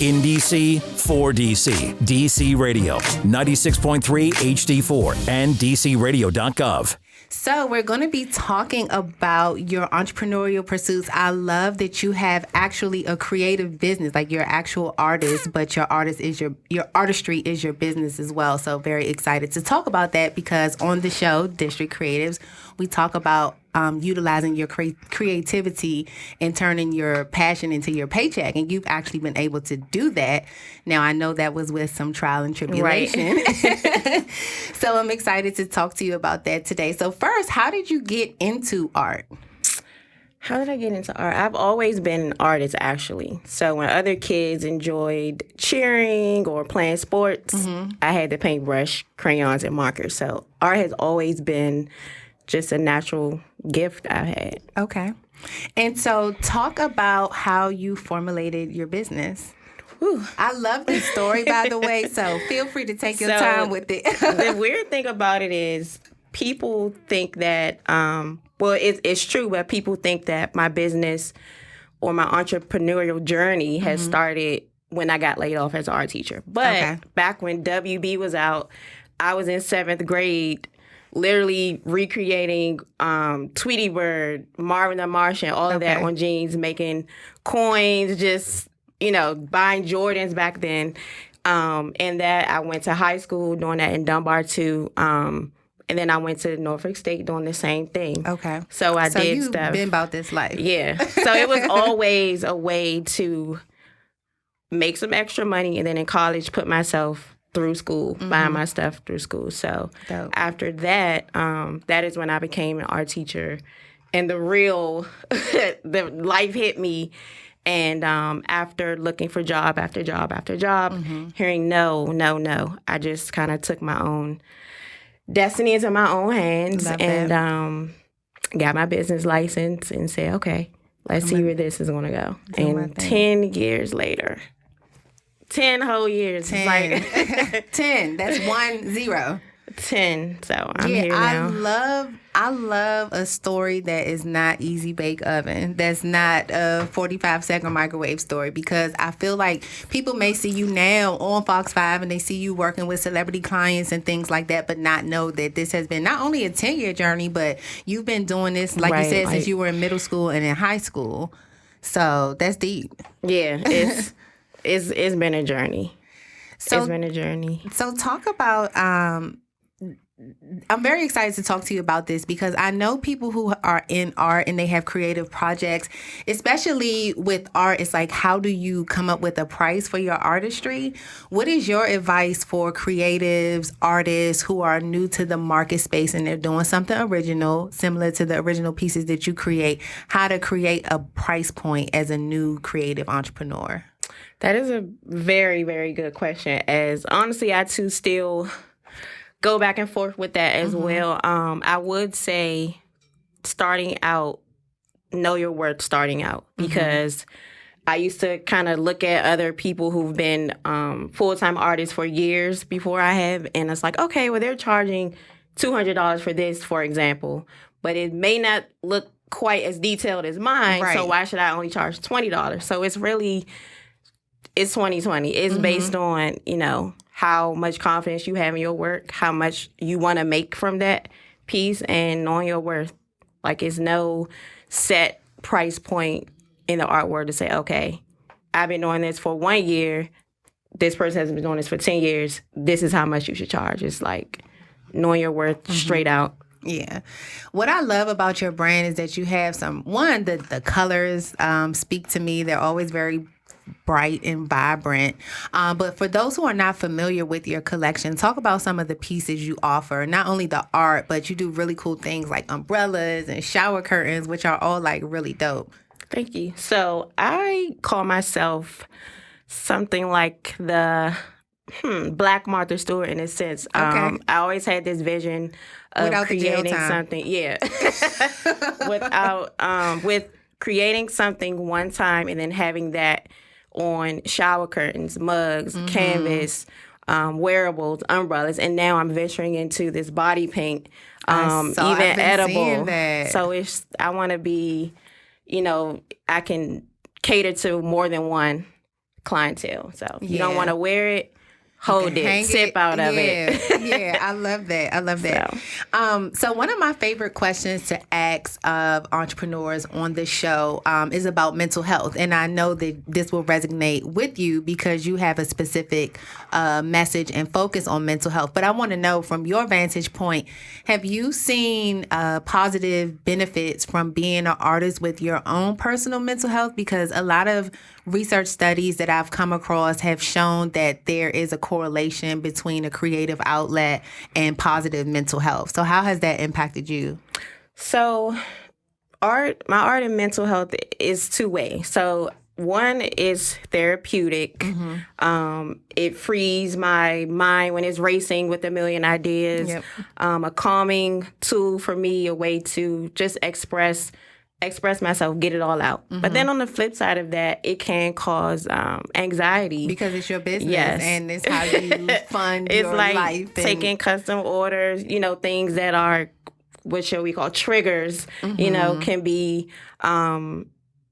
In DC, for DC. DC Radio, 96.3 HD4 and DCRadio.gov. So we're going to be talking about your entrepreneurial pursuits. I love that you have actually a creative business, like you're an actual artist, but your artistry is your business as well. So very excited to talk about that because on the show, District Creatives, we talk about utilizing your creativity and turning your passion into your paycheck. And you've actually been able to do that. Now, I know that was with some trial and tribulation. Right. So I'm excited to talk to you about that today. So first, how did you get into art? How did I get into art? I've always been an artist, actually. So when other kids enjoyed cheering or playing sports, I had the paintbrush, crayons, and markers. So art has always been just a natural gift I've had. Okay. And so talk about how you formulated your business. Whew. I love this story, by the way, so feel free to take your time with it. The weird thing about it is people think that, it's true, but people think that my business or my entrepreneurial journey has started when I got laid off as an art teacher. But back when WB was out, I was in 7th grade, literally recreating Tweety Bird, Marvin the Martian, all of that on jeans, making coins, just, buying Jordans back then. And that I went to high school doing that in Dunbar too. And then I went to Norfolk State doing the same thing. Okay. So I did you've stuff. Been about this life. Yeah. So it was always a way to make some extra money, and then in college put myself through school, buying my stuff through school. So after that, that is when I became an art teacher, and the life hit me. And after looking for job after job after job, hearing no, I just kind of took my own destiny into my own hands and got my business license and said, okay, let's see where this is going to go. And 10 years later, 10 whole years. 10. Like 10. That's 10. 10. So I'm here now. I love a story that is not easy bake oven. That's not a 45-second microwave story, because I feel like people may see you now on Fox 5 and they see you working with celebrity clients and things like that, but not know that this has been not only a 10-year journey, but you've been doing this, like you said, since you were in middle school and in high school. So that's deep. Yeah, it's been a journey. It's been a journey. So talk about, I'm very excited to talk to you about this because I know people who are in art and they have creative projects, especially with art. It's like, how do you come up with a price for your artistry? What is your advice for creatives, artists who are new to the market space and they're doing something original, similar to the original pieces that you create, how to create a price point as a new creative entrepreneur? That is a very, very good question, as honestly, I too still go back and forth with that as well. I would say starting out, know your worth starting out, because I used to kind of look at other people who've been full-time artists for years before I have, and it's like, okay, well, they're charging $200 for this, for example, but it may not look quite as detailed as mine, so why should I only charge $20? So it's 2020. It's based on, how much confidence you have in your work, how much you want to make from that piece, and knowing your worth. Like, it's no set price point in the art world to say, okay, I've been doing this for 1 year. This person has been doing this for 10 years. This is how much you should charge. It's like knowing your worth straight out. Yeah. What I love about your brand is that you have the colors speak to me. They're always very bright and vibrant. But for those who are not familiar with your collection, talk about some of the pieces you offer, not only the art, but you do really cool things like umbrellas and shower curtains, which are all like really dope. Thank you. So I call myself something like the Black Martha Stewart in a sense. I always had this vision of without creating something. Yeah. With creating something one time and then having that on shower curtains, mugs, canvas, wearables, umbrellas, and now I'm venturing into this body paint, even edible. So I want to be, I can cater to more than one clientele. So if you don't want to wear it, hold it, sip out of it. Yeah, I love that. I love that. So one of my favorite questions to ask of entrepreneurs on this show is about mental health. And I know that this will resonate with you because you have a specific message and focus on mental health. But I want to know, from your vantage point, have you seen positive benefits from being an artist with your own personal mental health? Because a lot of research studies that I've come across have shown that there is a correlation between a creative outlet and positive mental health. So how has that impacted you? So my art and mental health is two-way. So one is therapeutic. Mm-hmm. It frees my mind when it's racing with a million ideas. Yep. A calming tool for me, a way to just express myself, get it all out. Mm-hmm. But then on the flip side of that, it can cause anxiety. Because it's your business. Yes. And it's how you fund your life. It's like taking custom orders, things that are what shall we call triggers, mm-hmm. Can be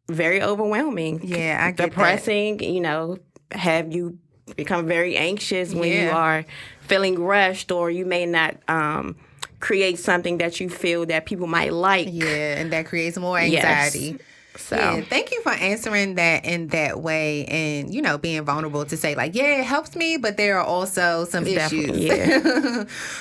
very overwhelming. Yeah, I get depressing, that. Have you become very anxious when you are feeling rushed, or you may not create something that you feel that people might like. Yeah, and that creates more anxiety. Yes. So yeah, thank you for answering that in that way, and being vulnerable to say it helps me, but there are also some issues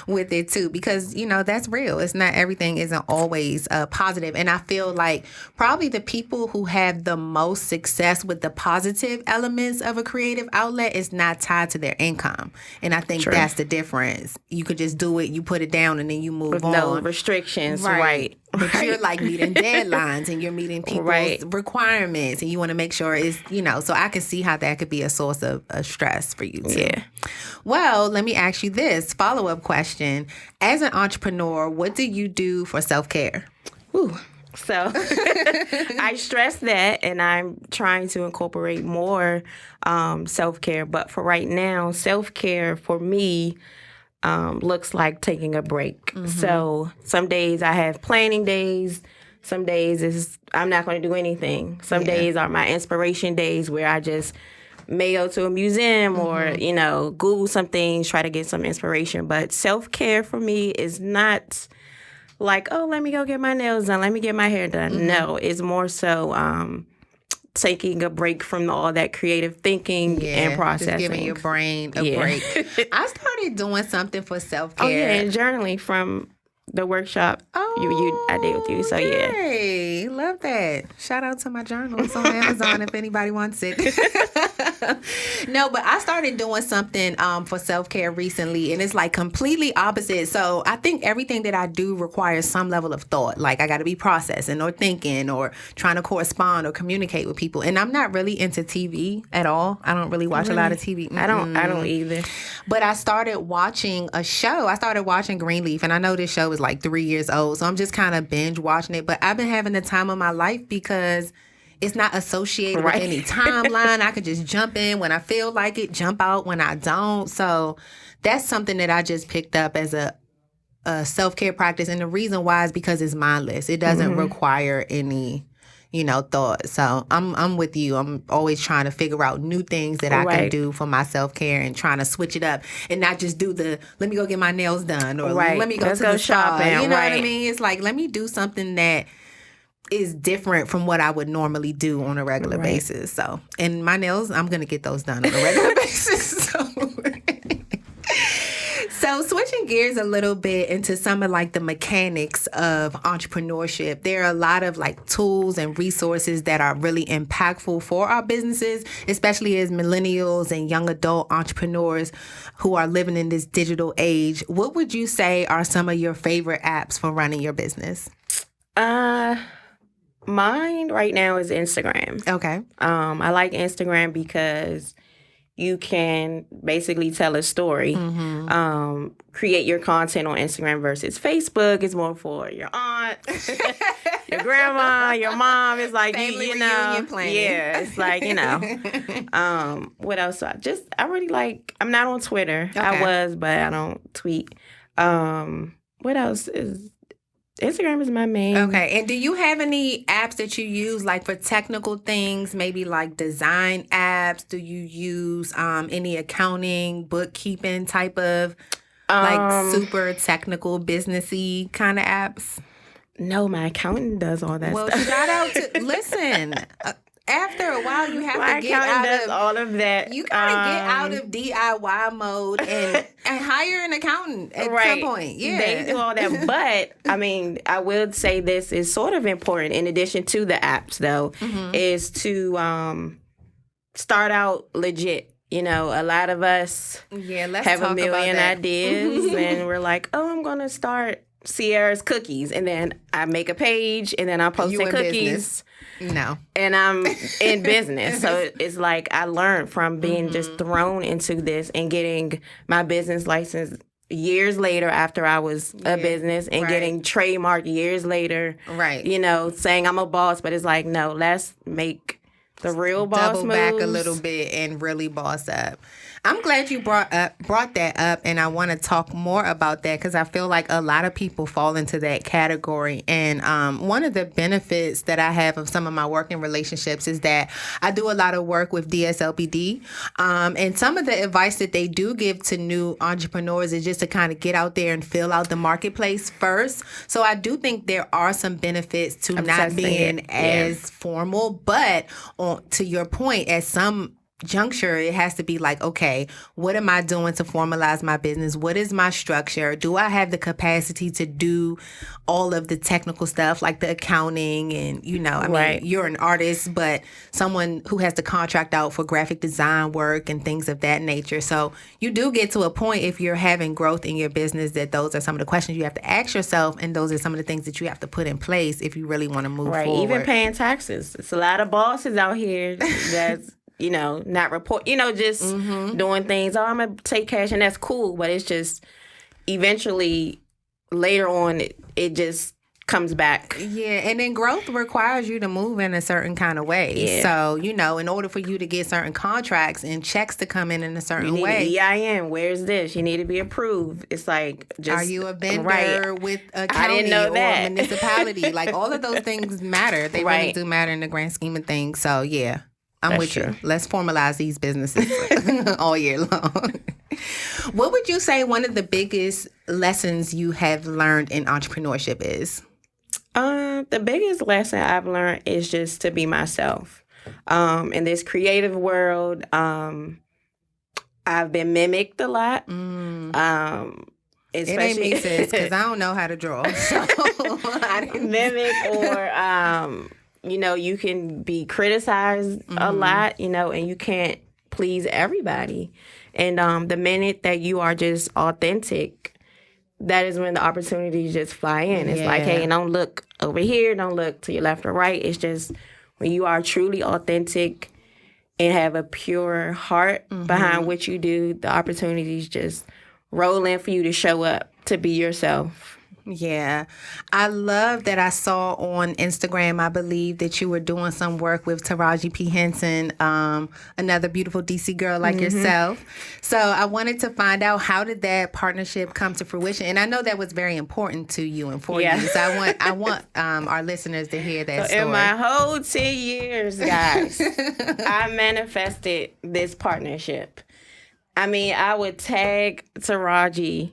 with it too, because that's real. It's not everything isn't always positive, and I feel like probably the people who have the most success with the positive elements of a creative outlet is not tied to their income, and I think that's the difference. You could just do it, you put it down, and then you move on. No restrictions, right. But you're meeting deadlines and you're meeting people's requirements, and you want to make sure it's, so I can see how that could be a source of stress for you too. Yeah. Well, let me ask you this follow-up question. As an entrepreneur, what do you do for self-care? So I stress that, and I'm trying to incorporate more self-care. But for right now, self-care for me looks like taking a break. Mm-hmm. So some days I have planning days. Some days I'm not going to do anything. Some days are my inspiration days where I just may go to a museum or, Google some things, try to get some inspiration. But self-care for me is not like, oh, let me go get my nails done. Let me get my hair done. Mm-hmm. No, it's more so taking a break from all that creative thinking and processing. Just giving your brain a break. I started doing something for self-care. Oh, yeah, and journaling from the workshop I did with you. So, hey, love that. Shout out to my journals on Amazon if anybody wants it. No, but I started doing something for self-care recently, and it's completely opposite. So I think everything that I do requires some level of thought. I got to be processing or thinking or trying to correspond or communicate with people. And I'm not really into TV at all. I don't really watch a lot of TV. I don't either. But I started watching a show. I started watching Greenleaf, and I know this show is 3 years old, so I'm just kind of binge watching it. But I've been having the time of my life because it's not associated with any timeline. I could just jump in when I feel like it, jump out when I don't. So that's something that I just picked up as a self-care practice. And the reason why is because it's mindless. It doesn't require any thought. So I'm with you. I'm always trying to figure out new things that I can do for my self-care and trying to switch it up and not just do let me go get my nails done or let me go to the shopping. You know what I mean? It's let me do something that is different from what I would normally do on a regular basis. So, and my nails, I'm going to get those done on a regular basis. So switching gears a little bit into some of the mechanics of entrepreneurship, there are a lot of tools and resources that are really impactful for our businesses, especially as millennials and young adult entrepreneurs who are living in this digital age. What would you say are some of your favorite apps for running your business? Mine right now is Instagram. Okay. I like Instagram because you can basically tell a story, create your content on Instagram versus Facebook. It's more for your aunt, your grandma, your mom. It's family reunion planning. Yeah, it's what else? I really like, I'm not on Twitter. Okay. I was, but I don't tweet. What else is Instagram is my main. Okay. And do you have any apps that you use like for technical things, maybe like design apps? Do you use any accounting, bookkeeping type of like super technical businessy kind of apps? No, my accountant does all that stuff. Well, shout out to listen. After a while, you have to get out of all of that. You gotta get out of DIY mode and hire an accountant at some point. Yeah, they do all that. But I mean, I will say this is sort of important. In addition to the apps, though, is to start out legit. You know, a lot of us have a million ideas, and we're like, "Oh, I'm gonna start Sierra's Cookies," and then I make a page, and then I post the cookies. Business. No. And I'm in business. So it's like I learned from being just thrown into this and getting my business license years later after I was a business and getting trademarked years later. Right. You know, saying I'm a boss, but it's like, no, let's make the real boss double moves. Back a little bit and really boss up. I'm glad you brought that up, and I want to talk more about that because I feel like a lot of people fall into that category. And one of the benefits that I have of some of my working relationships is that I do a lot of work with DSLPD, and some of the advice that they do give to new entrepreneurs is just to kind of get out there and fill out the marketplace first. So I do think there are some benefits to not being as formal, but to your point, at some juncture, it has to be like, okay, what am I doing to formalize my business? What is my structure? Do I have the capacity to do all of the technical stuff like the accounting and, you know, I mean, you're an artist, but someone who has to contract out for graphic design work and things of that nature. So you do get to a point if you're having growth in your business that those are some of the questions you have to ask yourself, and those are some of the things that you have to put in place if you really want to move forward. Even paying taxes. It's a lot of bosses out here that's you know, not report, you know, just doing things. Oh, I'm going to take cash, and that's cool. But it's just eventually later on, it just comes back. Yeah, and then growth requires you to move in a certain kind of way. Yeah. So, you know, in order for you to get certain contracts and checks to come in a certain way. EIN, where's this? You need to be approved. It's like, just... Are you a vendor with a county or a municipality? Like, all of those things matter. They really do matter in the grand scheme of things. So, yeah. I'm with you. Let's formalize these businesses all year long. What would you say one of the biggest lessons you have learned in entrepreneurship is? The biggest lesson I've learned is just to be myself. In this creative world, I've been mimicked a lot. It ain't me, sis, because I don't know how to draw. So I didn't mimic or... you know, you can be criticized a lot, you know, and you can't please everybody. And the minute that you are just authentic, that is when the opportunities just fly in. It's like, hey, don't look over here, don't look to your left or right. It's just when you are truly authentic and have a pure heart behind what you do, the opportunities just roll in for you to show up, to be yourself. Yeah. I love that I saw on Instagram, I believe, that you were doing some work with Taraji P. Henson, another beautiful DC girl like yourself. So I wanted to find out, how did that partnership come to fruition? And I know that was very important to you and for you. So I want our listeners to hear that story. In my whole 10 years, guys, I manifested this partnership. I mean, I would tag Taraji.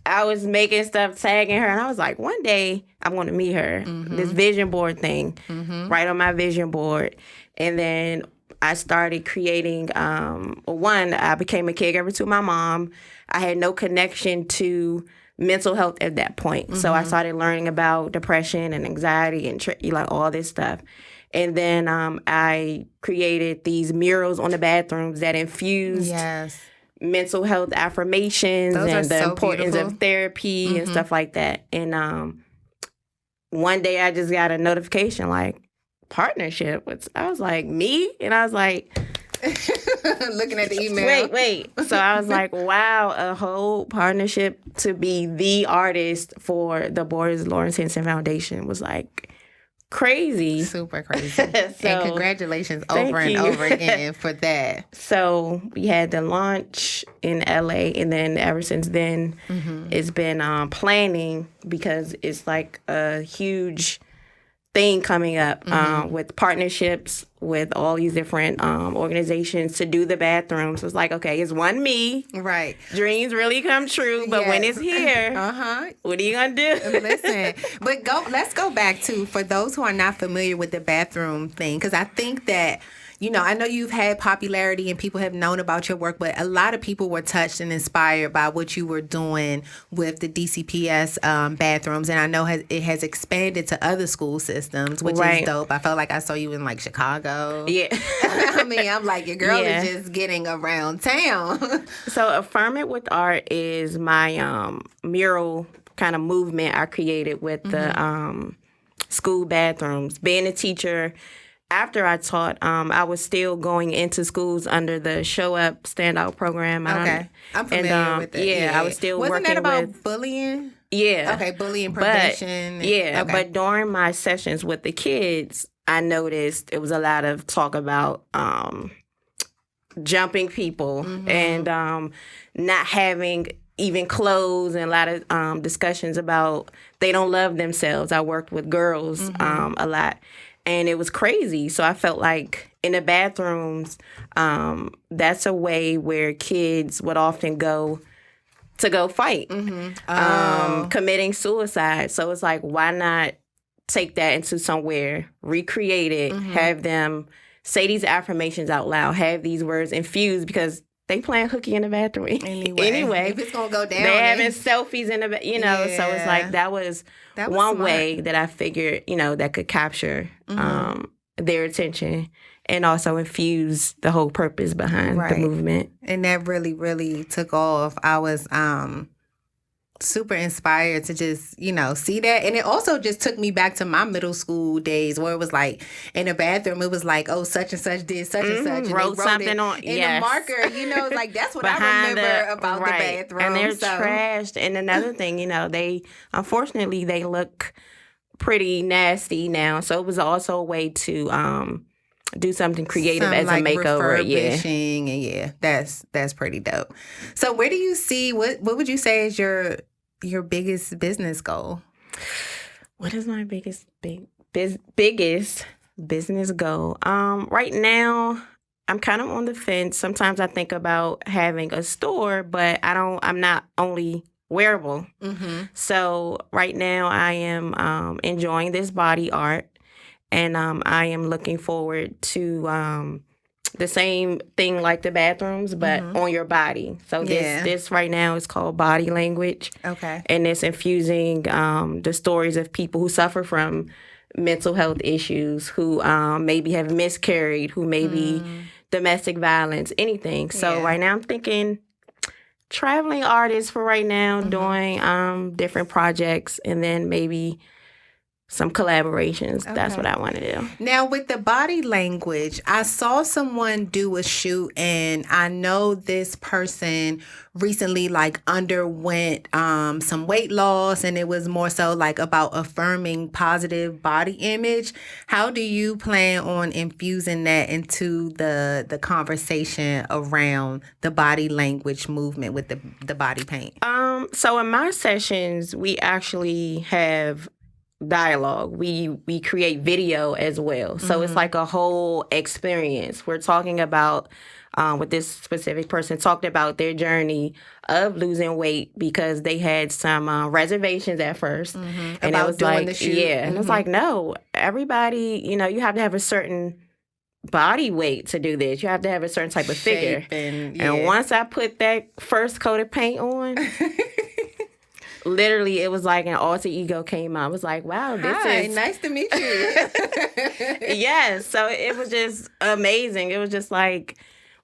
I was making stuff, tagging her, and I was like, one day I'm going to meet her. This vision board thing, right on my vision board. And then I started creating, I became a caregiver to my mom. I had no connection to mental health at that point. So I started learning about depression and anxiety and like all this stuff. And then I created these murals on the bathrooms that infused mental health affirmations and the importance of therapy and stuff like that. And one day I just got a notification like, partnership. I was like, me? And I was like... looking at the email. Wait. So I was like, wow, a whole partnership to be the artist for the Boris Lawrence Henson Foundation was like... crazy. Super crazy. And congratulations over and over again for that. So we had the launch in LA, and then ever since then, it's been planning, because it's like a huge thing coming up with partnerships with all these different organizations to do the bathrooms. It's like, okay, it's one me. Right. Dreams really come true, but when it's here, what are you gonna do? Listen, but let's go back to, for those who are not familiar with the bathroom thing, because I think that, you know, I know you've had popularity and people have known about your work, but a lot of people were touched and inspired by what you were doing with the DCPS bathrooms. And I know it has expanded to other school systems, which is dope. I felt like I saw you in like Chicago. Yeah. I mean, I'm like, your girl is just getting around town. So Affirm It with Art is my mural kind of movement I created with the school bathrooms. Being a teacher, after I taught, I was still going into schools under the Show Up, Stand Out program. I'm familiar with it. Yeah, I was still Wasn't working that about with bullying? Yeah. Okay, bullying prevention. But during my sessions with the kids, I noticed it was a lot of talk about jumping people and not having even clothes, and a lot of discussions about they don't love themselves. I worked with girls a lot. And it was crazy. So I felt like in the bathrooms, that's a way where kids would often go to fight, committing suicide. So it's like, why not take that into somewhere, recreate it, have them say these affirmations out loud, have these words infused, because they playing hooky in the bathroom anyway. If it's gonna go down, they having selfies in the so it's like that was one smart way that I figured, that could capture their attention and also infuse the whole purpose behind the movement. And that really, really took off. I was super inspired to just, see that. And it also just took me back to my middle school days, where it was like in the bathroom, it was like, oh, such and such did such and such. And wrote something it on in the marker, like that's what I remember about the bathroom. And they're trashed. And another thing, they, unfortunately, they look pretty nasty now. So it was also a way to do something creative as a makeover. Refurbishing, and that's pretty dope. So where do you see, what would you say is your biggest business goal? What is my biggest business goal? Right now, I'm kind of on the fence. Sometimes I think about having a store, but I'm not only wearable. So right now I am enjoying this body art, and I am looking forward to the same thing like the bathrooms, but on your body. So this right now is called Body Language. Okay. And it's infusing the stories of people who suffer from mental health issues, who maybe have miscarried, who maybe domestic violence, anything. So right now I'm thinking traveling artist for right now, doing different projects, and then maybe some collaborations. Okay. That's what I want to do. Now, with the body language, I saw someone do a shoot, and I know this person recently underwent some weight loss, and it was more so about affirming positive body image. How do you plan on infusing that into the conversation around the body language movement with the body paint? So in my sessions, we actually have dialogue. We create video as well. So it's like a whole experience. We're talking about, with this specific person, talked about their journey of losing weight because they had some reservations at first. And about it was doing like, the shoot. And it's like, no, everybody, you have to have a certain body weight to do this. You have to have a certain type of figure. And once I put that first coat of paint on, literally, it was like an alter ego came out. I was like, wow, is nice to meet you. Yes. So it was just amazing. It was just like,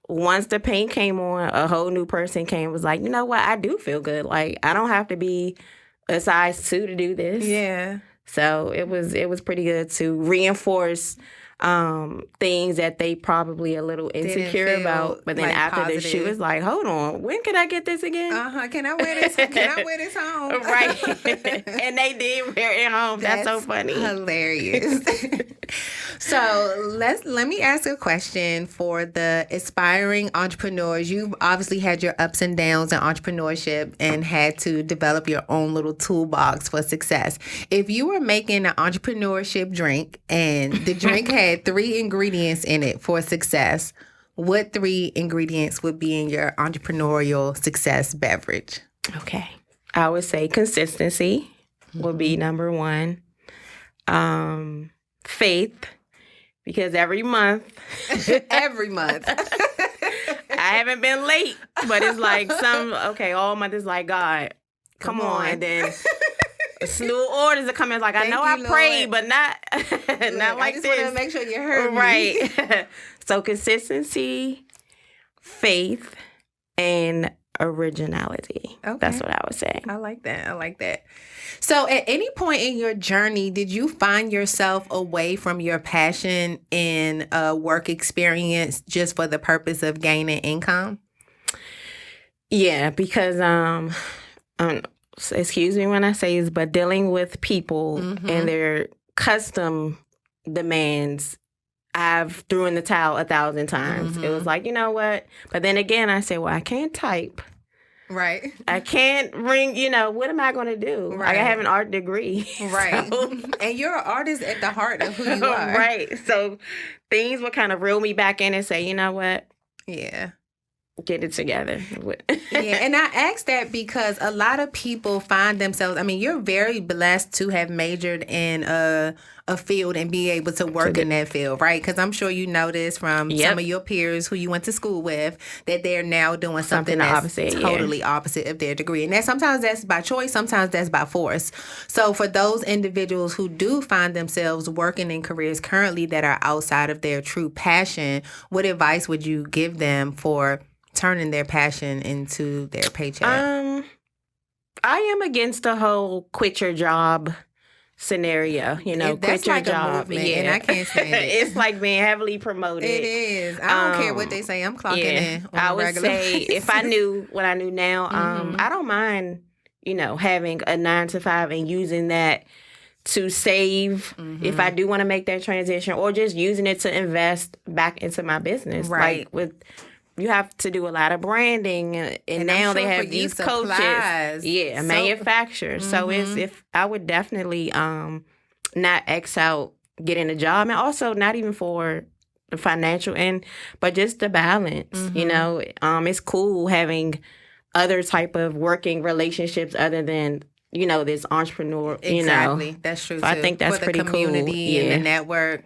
once the paint came on, a whole new person came, was like, you know what? I do feel good. Like, I don't have to be a size 2 to do this. Yeah. So it was pretty good to reinforce things that they probably a little insecure about. But then like after positive. the shoot, it's like, hold on, when can I get this again? Can I wear this? Can I wear this home? Right. And they did wear it home. That's so funny. Hilarious. So let me ask a question for the aspiring entrepreneurs. You've obviously had your ups and downs in entrepreneurship and had to develop your own little toolbox for success. If you were making an entrepreneurship drink and the drink had 3 ingredients in it for success, what 3 ingredients would be in your entrepreneurial success beverage? Okay. I would say consistency would be number 1. Faith, because every month I haven't been late, but it's like all month is like, God, come on. And then a slew of orders are coming. Like, I know I prayed, but not not like this. I just want to make sure you heard me. Right. So consistency, faith, and originality. Okay. That's what I would say. I like that. So at any point in your journey, did you find yourself away from your passion in a work experience just for the purpose of gaining income? Yeah, because excuse me when I say this, but dealing with people and their custom demands, I've threw in the towel 1,000 times. It was like, you know what? But then again, I say, well, I can't type. Right. I can't ring, what am I going to do? Right. Like, I have an art degree. Right. So. And you're an artist at the heart of who you are. Right. So things would kind of reel me back in and say, you know what? Yeah. Get it together. Yeah, and I ask that because a lot of people find themselves, you're very blessed to have majored in a field and be able to work in that field, right? Because I'm sure you noticed from some of your peers who you went to school with that they're now doing something that's totally opposite of their degree. And sometimes that's by choice, sometimes that's by force. So for those individuals who do find themselves working in careers currently that are outside of their true passion, what advice would you give them for turning their passion into their paycheck? I am against the whole quit your job scenario. Quit your job. And I can't stand it. It's like being heavily promoted. It is. I don't care what they say. I'm clocking in. I would say if I knew what I knew now, I don't mind, having a 9-to-5 and using that to save if I do want to make that transition, or just using it to invest back into my business. Right. Like you have to do a lot of branding, and now they have these coaches, manufacturers. So if I would definitely not X out getting a job, and also not even for the financial end, but just the balance. It's cool having other type of working relationships other than this entrepreneur. Exactly, that's true. So I think that's pretty cool. For the community and the network.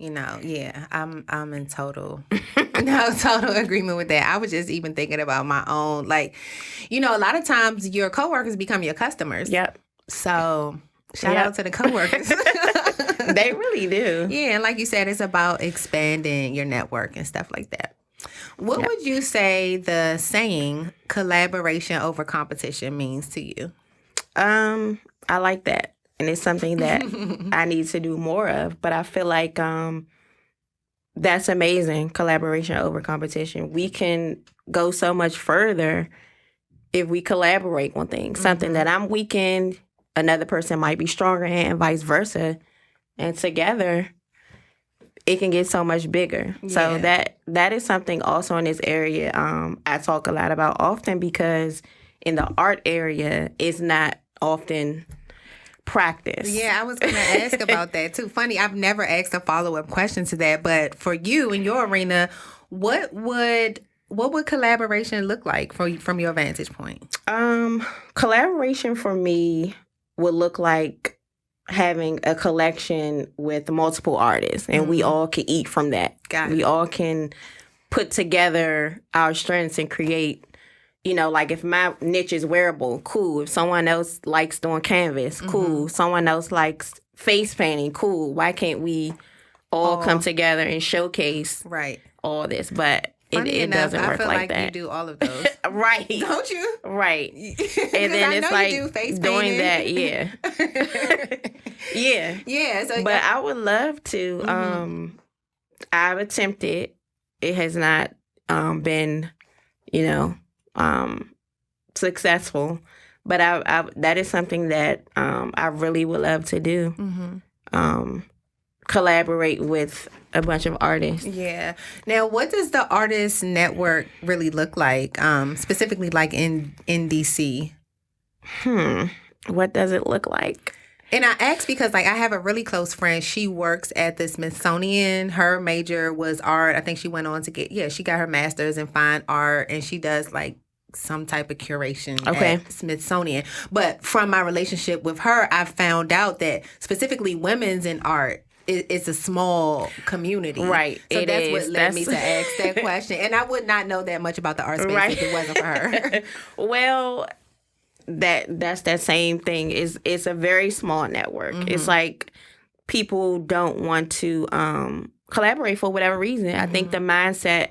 I'm in total agreement with that. I was just even thinking about my own, a lot of times your coworkers become your customers. Yep. So shout out to the coworkers. They really do. Yeah, and like you said, it's about expanding your network and stuff like that. What would you say the saying collaboration over competition means to you? I like that. And it's something that I need to do more of. But I feel like that's amazing, collaboration over competition. We can go so much further if we collaborate on things. Something that I'm weak in, another person might be stronger in, and vice versa. And together, it can get so much bigger. Yeah. So that is something also in this area I talk a lot about often, because in the art area, it's not often practice. Yeah, I was going to ask about that too. Funny, I've never asked a follow-up question to that, but for you in your arena, what would collaboration look like from your vantage point? Collaboration for me would look like having a collection with multiple artists, and we all can eat from that. We all can put together our strengths and create. Like if my niche is wearable, cool. If someone else likes doing canvas, cool. Someone else likes face painting, cool. Why can't we all come together and showcase all this? But it doesn't work like that. I feel like you do all of those. Right. Don't you? Right. And then it's like doing that. Yeah. Yeah. Yeah. So, but I would love to. I've attempted. It has not been, successful. But I that is something that I really would love to do. Collaborate with a bunch of artists. Yeah. Now, what does the artist network really look like, specifically like in DC? What does it look like? And I asked because, like, I have a really close friend. She works at the Smithsonian. Her major was art. I think she went on to she got her master's in fine art, and she does, like, some type of curation at Smithsonian. But from my relationship with her, I found out that specifically women's in art, it's a small community. Right. So that's what led me to ask that question. And I would not know that much about the art space if it wasn't for her. Well, that's that same thing. It's a very small network. It's like people don't want to collaborate for whatever reason. I think the mindset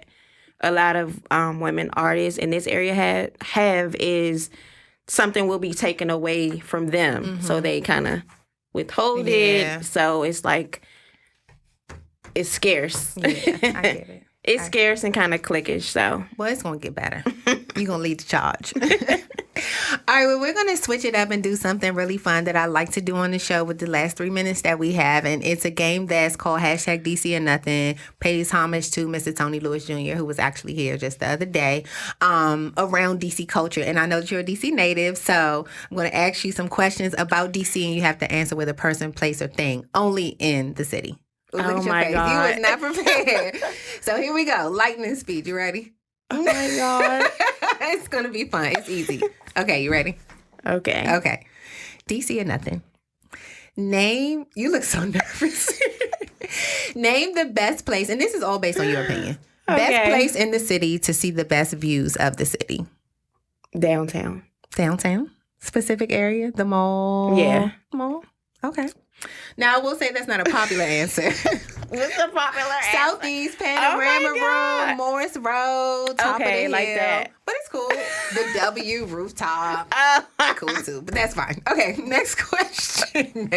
a lot of women artists in this area have is something will be taken away from them. So they kind of withhold it. So it's like, it's scarce. Yeah, I get it. It's scarce and kind of cliquish, so. Well, it's going to get better. You're going to lead the charge. All right, well, we're going to switch it up and do something really fun that I like to do on the show with the last 3 minutes that we have. And it's a game that's called hashtag DC or Nothing, pays homage to Mr. Tony Lewis Jr., who was actually here just the other day, around DC culture. And I know that you're a DC native, so I'm going to ask you some questions about DC, and you have to answer with a person, place, or thing, only in the city. Ooh, look at your face. God. You was not prepared. So here we go. Lightning speed. You ready? Oh, my God. It's going to be fun. It's easy. Okay, you ready? Okay. DC or Nothing. Name, you look so nervous. Name the best place, and this is all based on your opinion. Best place in the city to see the best views of the city. Downtown. Downtown? Specific area? The mall? Yeah. Mall? Okay. Now, I will say that's not a popular answer. What's the popular answer? Southeast Panorama Room, Morris Road, top of the hill. Like that. But it's cool. The W rooftop. Cool too, but that's fine. Okay, next question.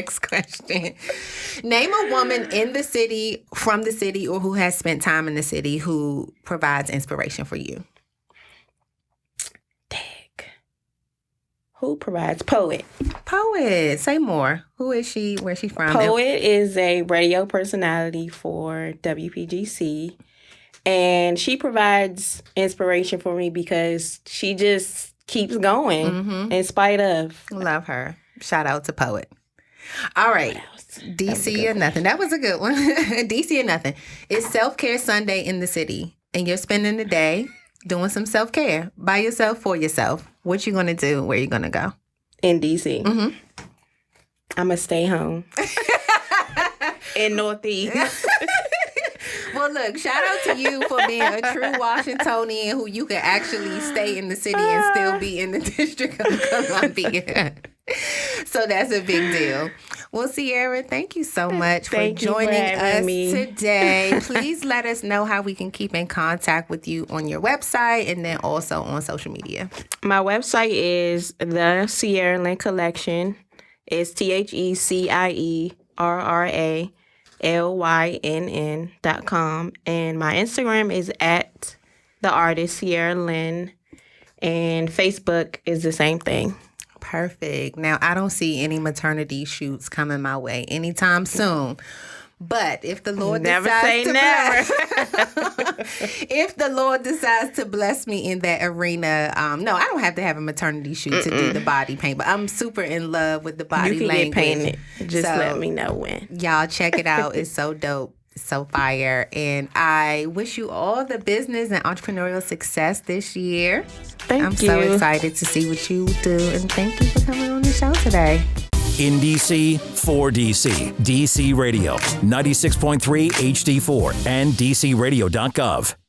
Name a woman in the city, from the city, or who has spent time in the city who provides inspiration for you. Who provides? Poet. Say more. Who is she? Where's she from? Poet is a radio personality for WPGC. And she provides inspiration for me because she just keeps going in spite of. Love her. Shout out to Poet. All right. DC or Nothing. That was a good one. DC or Nothing. It's Self-Care Sunday in the city. And you're spending the day doing some self-care by yourself, for yourself. What you gonna do? Where you gonna go? In DC. I'm gonna stay home. In Northeast. Well, look, shout out to you for being a true Washingtonian who you can actually stay in the city and still be in the District of Columbia. So that's a big deal. Well, Cierra, thank you so much for joining us today. Please let us know how we can keep in contact with you on your website and then also on social media. My website is the Cierra Lynn Collection. It's TheCierraLynn.com. And my Instagram is at the artist Cierra Lynn. And Facebook is the same thing. Perfect. Now, I don't see any maternity shoots coming my way anytime soon. But if the Lord decides if the Lord decides to bless me in that arena, no, I don't have to have a maternity shoot to do the body paint. But I'm super in love with the body language. You can get painted. Just let me know when. Y'all check it out. It's so dope. So fire. And I wish you all the business and entrepreneurial success this year. I'm so excited to see what you do. And thank you for coming on the show today. In DC, for DC. DC Radio, 96.3 HD4 and DCRadio.gov.